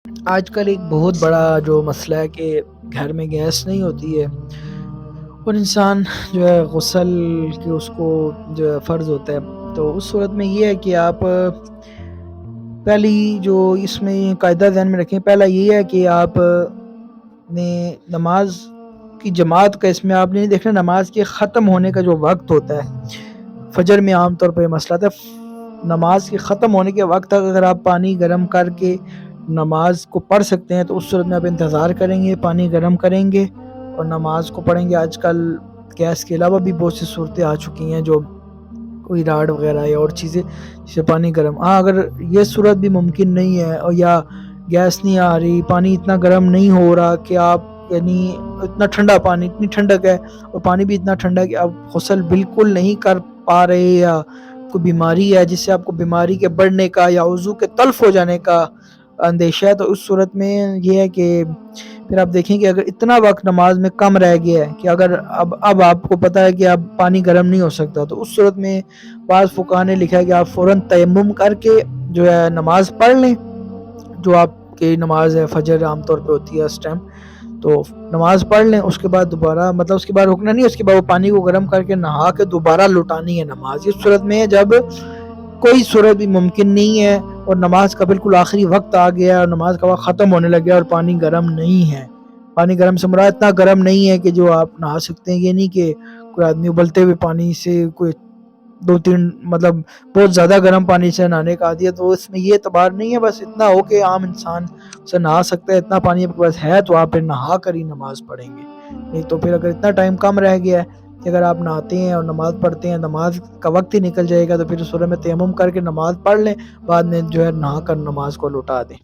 آج کل ایک بہت بڑا جو مسئلہ ہے کہ گھر میں گیس نہیں ہوتی ہے اور انسان جو ہے غسل کہ اس کو جو ہے فرض ہوتا ہے، تو اس صورت میں یہ ہے کہ آپ پہلی جو اس میں قاعدہ ذہن میں رکھیں، پہلا یہ ہے کہ آپ نے نماز کی جماعت کا اس میں آپ نے نہیں دیکھنا، نماز کے ختم ہونے کا جو وقت ہوتا ہے فجر میں عام طور پہ یہ مسئلہ تھا، نماز کے ختم ہونے کے وقت تک اگر آپ پانی گرم کر کے نماز کو پڑھ سکتے ہیں تو اس صورت میں آپ انتظار کریں گے، پانی گرم کریں گے اور نماز کو پڑھیں گے۔ آج کل گیس کے علاوہ بھی بہت سی صورتیں آ چکی ہیں، جو کوئی راڈ وغیرہ یا اور چیزیں جس سے پانی گرم، اگر یہ صورت بھی ممکن نہیں ہے اور یا گیس نہیں آ رہی، پانی اتنا گرم نہیں ہو رہا کہ آپ یعنی اتنا ٹھنڈا پانی، اتنی ٹھنڈک ہے اور پانی بھی اتنا ٹھنڈا کہ آپ غسل بالکل نہیں کر پا رہے، یا کوئی بیماری ہے جس سے آپ کو بیماری کے بڑھنے کا یا وضو کے تلف ہو جانے کا اندیشہ ہے، تو اس صورت میں یہ ہے کہ پھر آپ دیکھیں کہ اگر اتنا وقت نماز میں کم رہ گیا ہے کہ اگر اب آپ کو پتہ ہے کہ اب پانی گرم نہیں ہو سکتا، تو اس صورت میں بعض فقہاء نے لکھا ہے کہ آپ فوراً تیمم کر کے جو ہے نماز پڑھ لیں، جو آپ کی نماز ہے فجر عام طور پہ ہوتی ہے اس ٹائم، تو نماز پڑھ لیں، اس کے بعد دوبارہ مطلب اس کے بعد رکنا نہیں، اس کے بعد وہ پانی کو گرم کر کے نہا کے دوبارہ لٹانی ہے نماز۔ اس صورت میں جب کوئی صورت بھی ممکن نہیں ہے اور نماز کا بالکل آخری وقت آ گیا اور نماز کا وقت ختم ہونے لگ گیا اور پانی گرم نہیں ہے، پانی گرم سے مراد اتنا گرم نہیں ہے کہ جو آپ نہا سکتے ہیں، یہ نہیں کہ کوئی آدمی ابلتے ہوئے پانی سے کوئی دو تین مطلب بہت زیادہ گرم پانی سے نہانے کا عادی ہے، تو اس میں یہ اعتبار نہیں ہے، بس اتنا ہو کہ عام انسان سے نہا سکتا ہے، اتنا پانی آپ کے پاس ہے تو آپ پھر نہا کر ہی نماز پڑھیں گے۔ نہیں تو پھر اگر اتنا ٹائم کم رہ گیا ہے کہ اگر آپ نہاتے ہیں اور نماز پڑھتے ہیں، نماز کا وقت ہی نکل جائے گا، تو پھر اس صورت میں تیمم کر کے نماز پڑھ لیں، بعد میں جو ہے نہا کر نماز کو لوٹا دیں۔